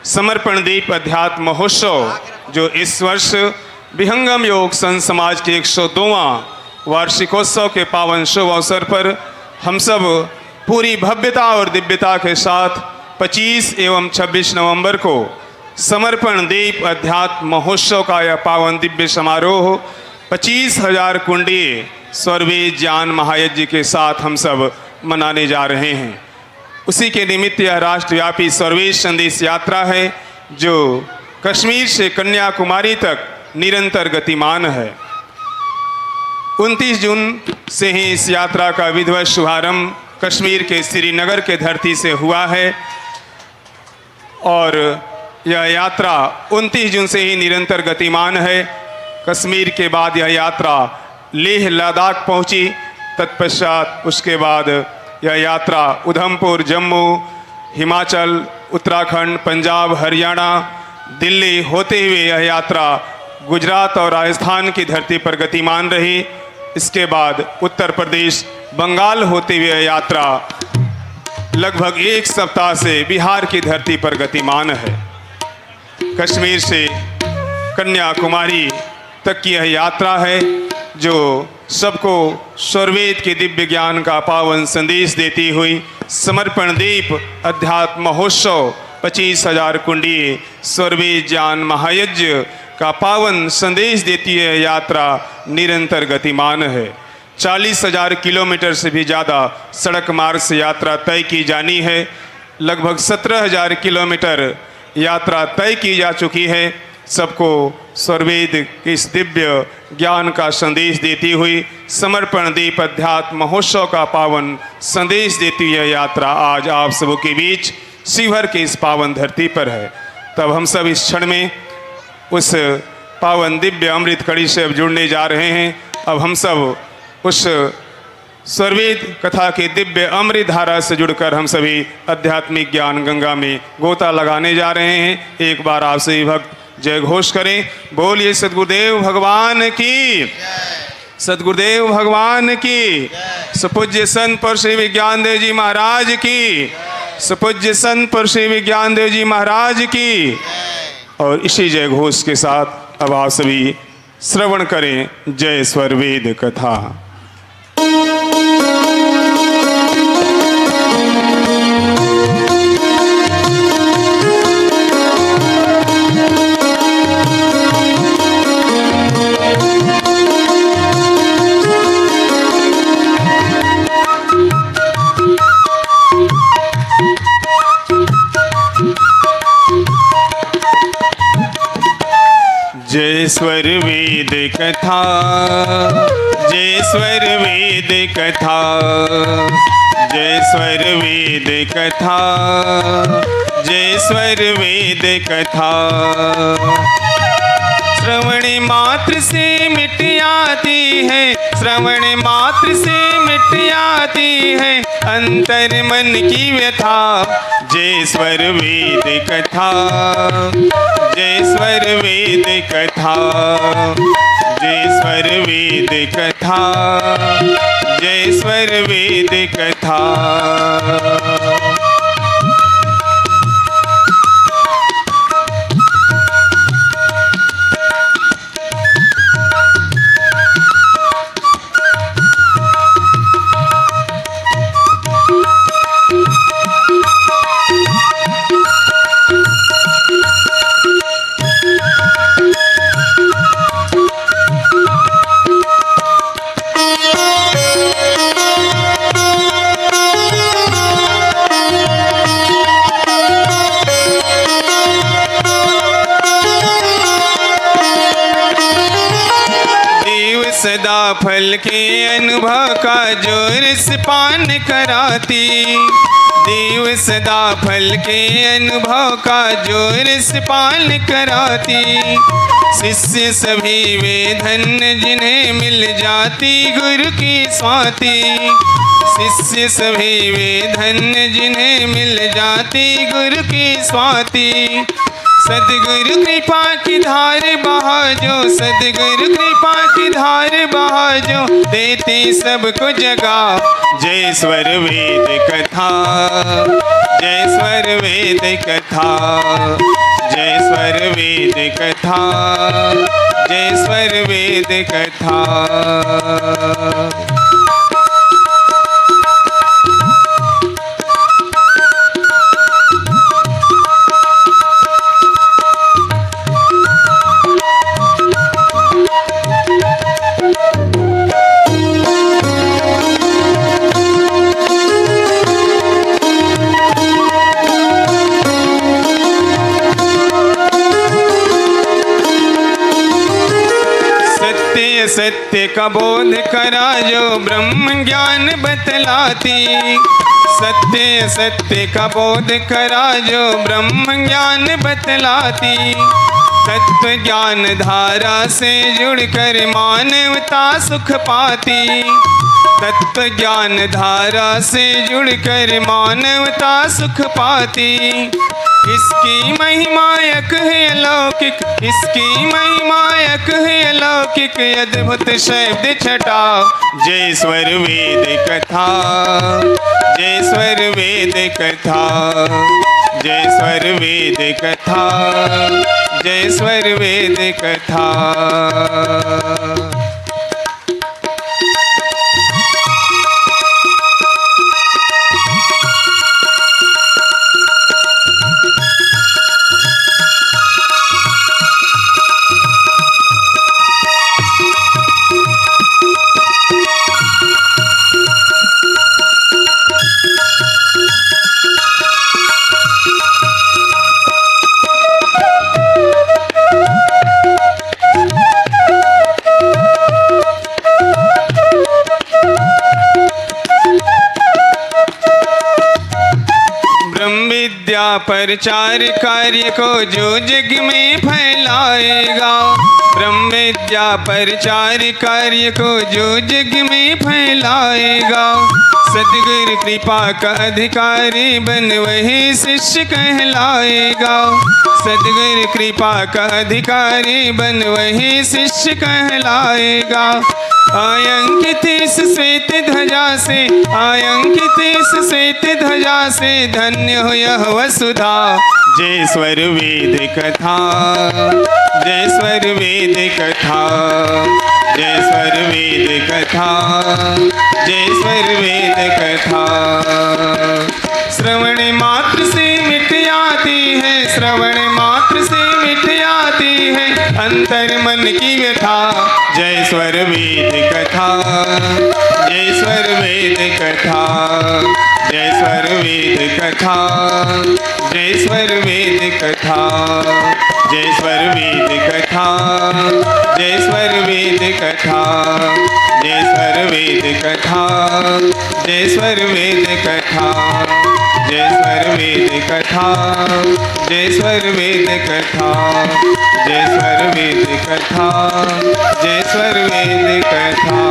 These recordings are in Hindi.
समर्पण दीप अध्यात्म महोत्सव जो इस वर्ष विहंगम योग संत समाज के 102वां वार्षिकोत्सव के पावन शुभ अवसर पर हम सब पूरी भव्यता और दिव्यता के साथ 25 एवं 26 नवंबर को समर्पण दीप अध्यात्म महोत्सव का यह पावन दिव्य समारोह 25,000 कुंडीय स्वर्वेद ज्ञान महायज्ञ के साथ हम सब मनाने जा रहे हैं। उसी के निमित्त यह राष्ट्रव्यापी स्वर्वेद संदेश यात्रा है जो कश्मीर से कन्याकुमारी तक निरंतर गतिमान है। 29 जून से ही इस यात्रा का विधिवत शुभारंभ कश्मीर के श्रीनगर के धरती से हुआ है और यह यात्रा 29 जून से ही निरंतर गतिमान है। कश्मीर के बाद यह यात्रा लेह लद्दाख पहुंची, तत्पश्चात उसके बाद यह यात्रा उधमपुर, जम्मू, हिमाचल, उत्तराखंड, पंजाब, हरियाणा, दिल्ली होते हुए यह यात्रा गुजरात और राजस्थान की धरती पर गतिमान रही। इसके बाद उत्तर प्रदेश, बंगाल होते हुए यह यात्रा लगभग एक सप्ताह से बिहार की धरती पर गतिमान है। कश्मीर से कन्याकुमारी तक की यह यात्रा है जो सबको स्वर्वेद के दिव्य ज्ञान का पावन संदेश देती हुई समर्पण दीप अध्यात्म महोत्सव 25,000 कुंडीय स्वर्वेद ज्ञान महायज्ञ का पावन संदेश देती है। यात्रा निरंतर गतिमान है। 40,000 किलोमीटर से भी ज़्यादा सड़क मार्ग से यात्रा तय की जानी है। लगभग 17,000 किलोमीटर यात्रा तय की जा चुकी है। सबको स्वर्वेद के इस दिव्य ज्ञान का संदेश देती हुई समर्पण दीप अध्यात्म महोत्सव का पावन संदेश देती यह यात्रा आज आप सबों के बीच शिवहर की इस पावन धरती पर है। तब हम सब इस क्षण में उस पावन दिव्य अमृत कड़ी से अब जुड़ने जा रहे हैं। अब हम सब उस स्वर्वेद कथा के दिव्य अमृत धारा से जुड़कर हम सभी आध्यात्मिक ज्ञान गंगा में गोता लगाने जा रहे हैं। एक बार आप सभी भक्त जय घोष करें। बोलिए सद्गुरुदेव भगवान की, सद्गुरुदेव भगवान की, सुपूज्य संत पर श्री विज्ञान देव जी महाराज की, सुपूज्य संत पर श्री विज्ञान देव जी महाराज की। और इसी जय घोष के साथ अब आप सभी श्रवण करें जय स्वर्वेद कथा। जय स्वर्वेद कथा, जय स्वर्वेद कथा, जय स्वर्वेद कथा, जय स्वर्वेद कथा। श्रवण मात्र से मिट आती है, श्रवण मात्र से मिट आती है अंतर मन की व्यथा। जय स्वर्वेद कथा, जय स्वर्वेद कथा, जय स्वर्वेद कथा, जय स्वर्वेद कथा। सदा फल के अनुभव का जो रस पान कराती, देव सदा फल के अनुभव का जो रस पान कराती। शिष्य सभी वे धन्य जिन्हें मिल जाती गुरु की स्वाति। शिष्य सभी वे धन्य जिन्हें मिल जाती गुरु की स्वाति। सद्गुरु कृपा की धार बहा जो, सद्गुरु कृपा की धार बहा जो, देती सबको जगा। जय स्वर वेद कथा, जय स्वर वेद कथा, जय स्वर वेद कथा, जय स्वर वेद कथा। सत्य का बोध करा जो ब्रह्म ज्ञान बतलाती, सत्य सत्य का बोध करा जो ब्रह्म ज्ञान बतलाती। तत्व ज्ञान धारा से जुड़कर मानवता सुख पाती, तत्व ज्ञान धारा से जुड़कर मानवता सुख पाती। इसकी महिमा एक है अलौकिक, इसकी महिमा एक है अलौकिक, अद्भुत शब्द छटा। जय स्वर वेद कथा, जय स्वर वेद कथा, जय स्वर वेद कथा, जय स्वर वेद कथा। प्रचार कार्य को जो जग में फैलाएगा, ब्रह्म विद्या प्रचार कार्य को जो जग में फैलाएगा। सद्गुरु कृपा का अधिकारी बन वही शिष्य कहलाएगा, सद्गुरु कृपा का अधिकारी बन वही शिष्य कहलाएगा। आयंकित इस श्वेत ध्वजा से, आयंकित इस श्वेत ध्वजा से, धन्य हो यह वसुधा। जय स्वर वेद कथा, जय स्वर वेद कथा, जय स्वर वेद कथा, जय स्वर वेद कथा। श्रवण मात्र से मिट जाती है, श्रवण मात्र से मिट जाती है अंतर मन की व्यथा। जय स्वर वेद कथा, जय स्वर वेद कथा, जय स्वर वेद कथा, जय स्वर वेद कथा, जय स्वर वेद कथा, जय स्वर वेद कथा, जय स्वर वेद कथा, जय स्वर वेद कथा, जय स्वर वेद कथा, जय स्वर वेद कथा, जय स्वर वेद कथा, जय स्वर वेद कथा।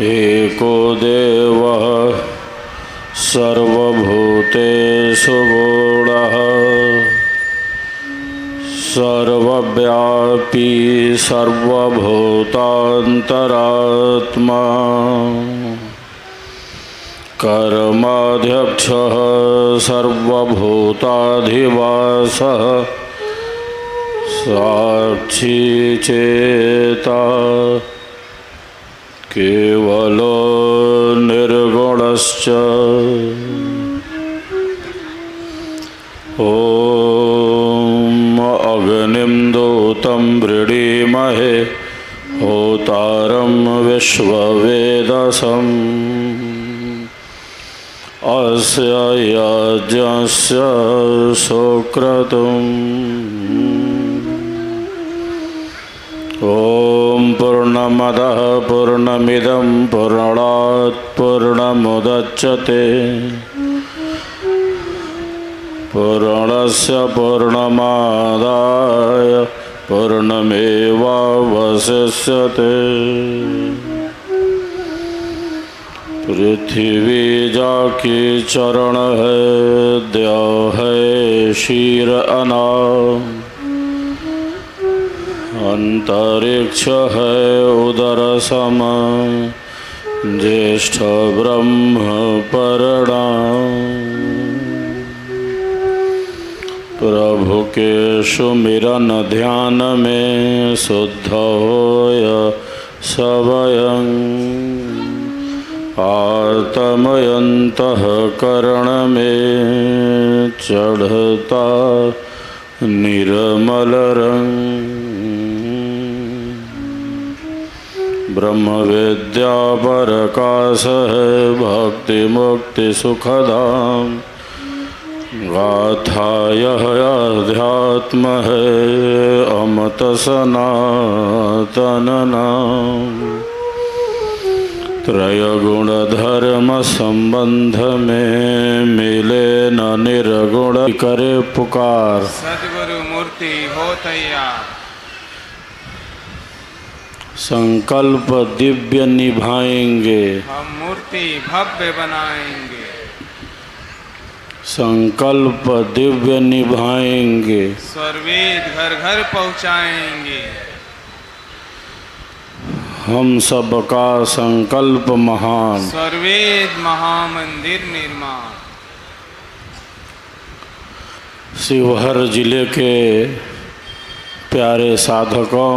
एको देवः सर्वभूतेषु गूढः, सर्वव्यापी सर्वभूतान्तरात्मा, कर्माध्यक्षः सर्वभूताधिवासः, साक्षी चेता केवलो निर्गुणश्च। ॐ अग्निं दूतं वृणीमहे होतारं विश्ववेदसम्। अस्य यज्ञस्य सुक्रतुम्। ॐ पूर्णमदः पूर्णमिदं पूर्णात् पूर्णमुदच्यते, पूर्णस्य पूर्णमादाय पूर्णमेवावशिष्यते। पृथिवी जाकी चरण है, दया है शीर अनाम। अंतरिक्ष है उदर सम, ज्येष्ठ ब्रह्म प्रणाम। प्रभु के सुमिरन ध्यान में, शुद्ध होय सबयं। आत्मयंतः करण में, चढ़ता निर्मल रंग। ब्रह्म विद्या प्रकाश है, भक्ति मुक्ति सुखधाम। गाथा यह अध्यात्म है, अमृत सनातन नाम। त्रय गुण धर्म संबंध में, मिले न निर्गुण। करे पुकार सद्गुरु मूर्ति हो तैयार। संकल्प दिव्य निभाएंगे, हम मूर्ति भव्य बनाएंगे। संकल्प दिव्य निभाएंगे। स्वर्वेद घर घर पहुँचाएंगे। हम सबका संकल्प महान। स्वर्वेद महामंदिर निर्माण। शिवहर जिले के प्यारे साधकों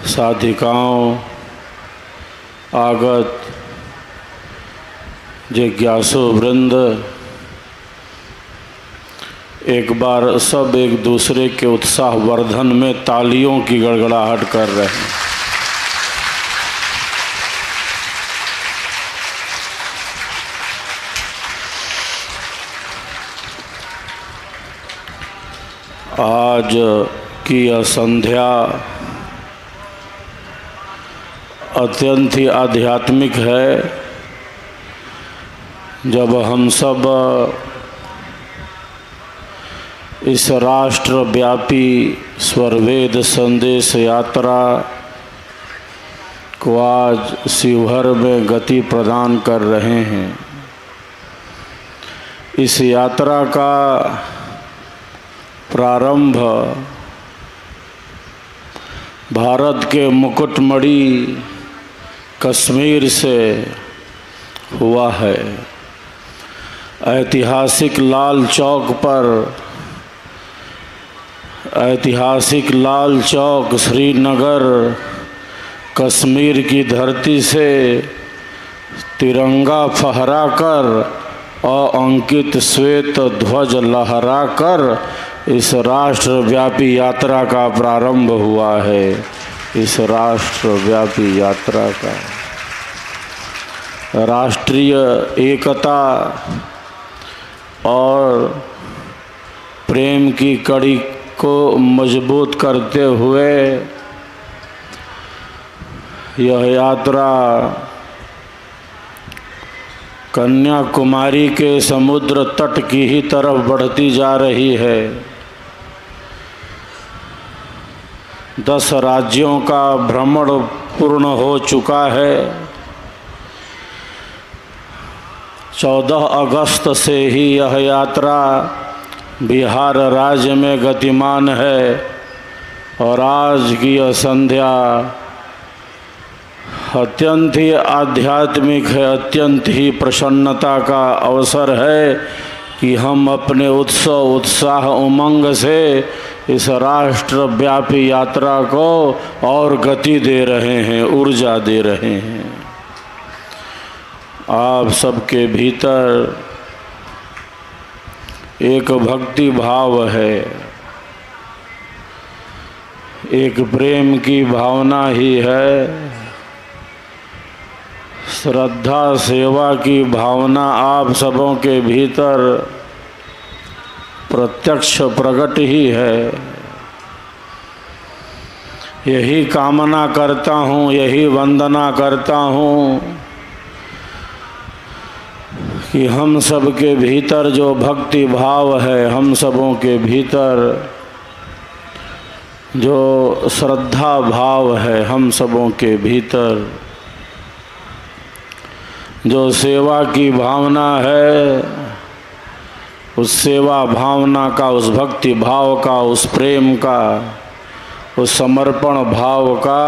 साधिकाओं, आगत जिज्ञासु वृंद, एक बार सब एक दूसरे के उत्साह वर्धन में तालियों की गड़गड़ाहट कर रहे हैं। आज की यह संध्या अत्यंत ही आध्यात्मिक है, जब हम सब इस राष्ट्रव्यापी स्वरवेद संदेश यात्रा को आज शिवहर में गति प्रदान कर रहे हैं। इस यात्रा का प्रारंभ भारत के मुकुटमणि कश्मीर से हुआ है। ऐतिहासिक लाल चौक पर, ऐतिहासिक लाल चौक श्रीनगर कश्मीर की धरती से तिरंगा फहराकर और अंकित श्वेत ध्वज लहराकर इस राष्ट्रव्यापी यात्रा का प्रारंभ हुआ है। इस राष्ट्रव्यापी यात्रा का राष्ट्रीय एकता और प्रेम की कड़ी को मजबूत करते हुए यह यात्रा कन्याकुमारी के समुद्र तट की ही तरफ बढ़ती जा रही है। 10 राज्यों का भ्रमण पूर्ण हो चुका है। 14 अगस्त से ही यह यात्रा बिहार राज्य में गतिमान है और आज की यह संध्या अत्यंत ही आध्यात्मिक है, अत्यंत ही प्रसन्नता का अवसर है कि हम अपने उत्सव उत्साह उमंग से इस राष्ट्रव्यापी यात्रा को और गति दे रहे हैं, ऊर्जा दे रहे हैं। आप सबके भीतर एक भक्ति भाव है, एक प्रेम की भावना ही है, श्रद्धा सेवा की भावना आप सबों के भीतर प्रत्यक्ष प्रकट ही है। यही कामना करता हूँ, यही वंदना करता हूँ कि हम सब के भीतर जो भक्ति भाव है, हम सबों के भीतर जो श्रद्धा भाव है, हम सबों के भीतर जो सेवा की भावना है, उस सेवा भावना का, उस भक्ति भाव का, उस प्रेम का, उस समर्पण भाव का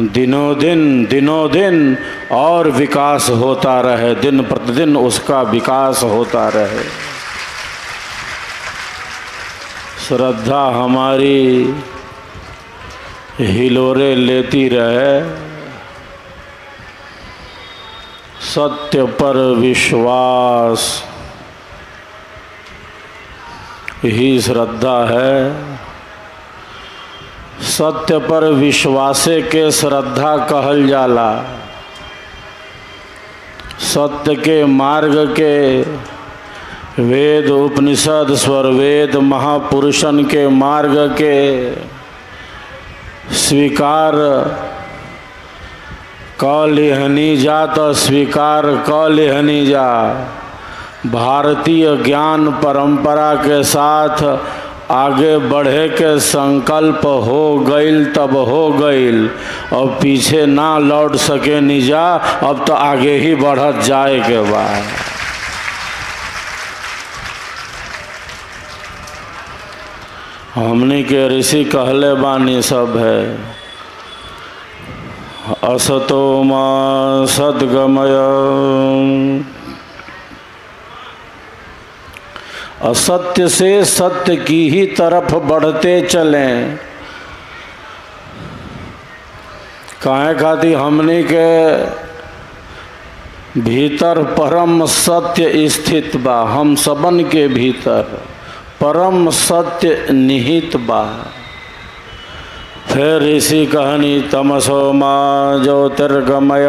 दिनों दिन और विकास होता रहे, दिन प्रतिदिन उसका विकास होता रहे। श्रद्धा हमारी हिलोरे लेती रहे, सत्य पर विश्वास ही श्रद्धा है। सत्य पर विश्वासे के श्रद्धा कहल जाला। सत्य के मार्ग के वेद उपनिषद स्वर वेद महापुरुषन के मार्ग के स्वीकार क लिहनी जा तो स्वीकार क लिहनी जा। भारतीय ज्ञान परंपरा के साथ आगे बढ़े के संकल्प हो गईल तब हो गईल, अब पीछे ना लौट सके निजा, अब तो आगे ही बढ़त जाए के बाद। हमने के ऋषि कहले बानी सब है, असतो मा सद्गमय, असत्य से सत्य की ही तरफ बढ़ते चलें। काहे खातिर हमने के भीतर परम सत्य स्थित बा, हम सबन के भीतर परम सत्य निहित बा। फिर इसी कहानी तमसो मा ज्योतिर्गमय,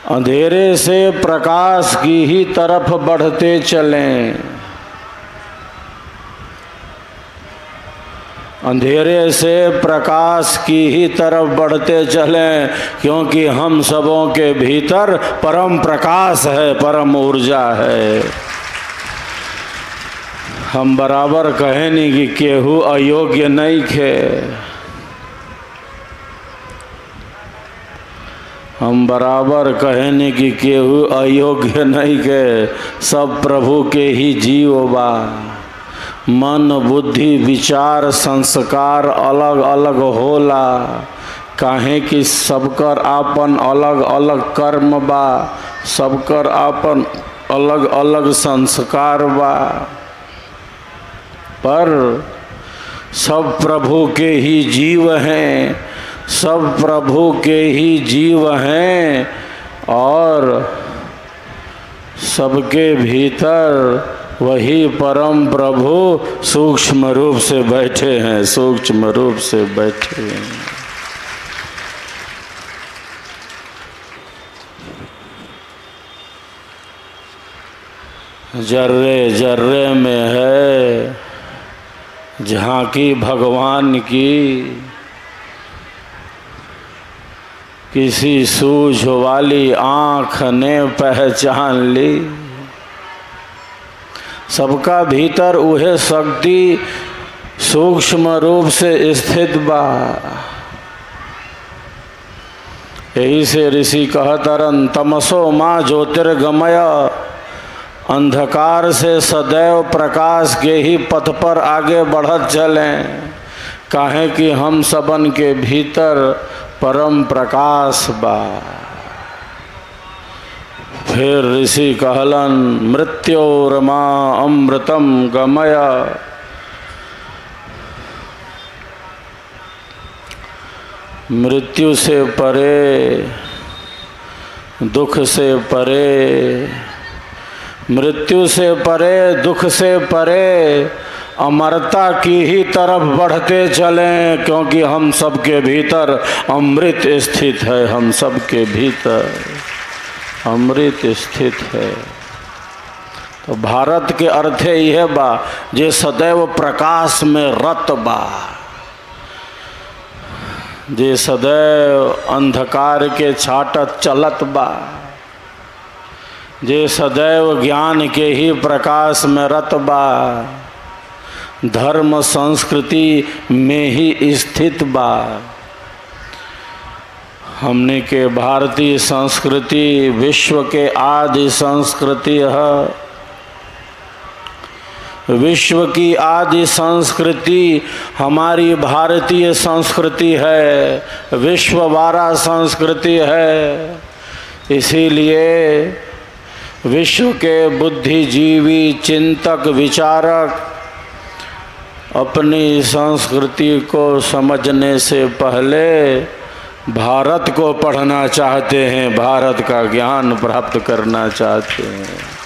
अंधेरे से प्रकाश की ही तरफ बढ़ते चलें। अंधेरे से प्रकाश की ही तरफ बढ़ते चलें, क्योंकि हम सबों के भीतर परम प्रकाश है, परम ऊर्जा है। हम बराबर कहें नहीं कि केहू अयोग्य नहीं खे, हम बराबर कहें नहीं कि केहू अयोग्य नहीं के, सब प्रभु के ही जीव बा। मन बुद्धि विचार संस्कार अलग अलग होला, काहे कि सबकर आपन अलग अलग कर्म बा, सबकर आपन अलग अलग संस्कार बा, पर सब प्रभु के ही जीव हैं, सब प्रभु के ही जीव हैं, और सबके भीतर वही परम प्रभु सूक्ष्म रूप से बैठे हैं, सूक्ष्म रूप से बैठे हैं। जर्रे जर्रे में है झांकी भगवान की, किसी सूझ वाली आँख ने पहचान ली। सबका भीतर उहे शक्ति सूक्ष्म रूप से स्थित बा। यही से ऋषि कहतरन तमसो माँ ज्योतिर्गमय, अंधकार से सदैव प्रकाश के ही पथ पर आगे बढ़त चलें, काहे कि हम सबन के भीतर परम प्रकाश बा। फिर ऋषि कहलन मृत्योर्मा अमृतम गमय, मृत्यु से परे, दुख से परे, मृत्यु से परे, दुख से परे, अमरता की ही तरफ बढ़ते चलें, क्योंकि हम सबके भीतर अमृत स्थित है, हम सबके भीतर अमृत स्थित है। तो भारत के अर्थ यह बा जे सदैव प्रकाश में रत बा, जे सदैव अंधकार के छाटत चलत बा, जे सदैव ज्ञान के ही प्रकाश में रत बा, धर्म संस्कृति में ही स्थित बा। हमने के भारतीय संस्कृति विश्व के आदि संस्कृति है। विश्व की आदि संस्कृति हमारी भारतीय संस्कृति है, विश्ववारा संस्कृति है। इसीलिए विश्व के बुद्धिजीवी चिंतक विचारक अपनी संस्कृति को समझने से पहले भारत को पढ़ना चाहते हैं, भारत का ज्ञान प्राप्त करना चाहते हैं।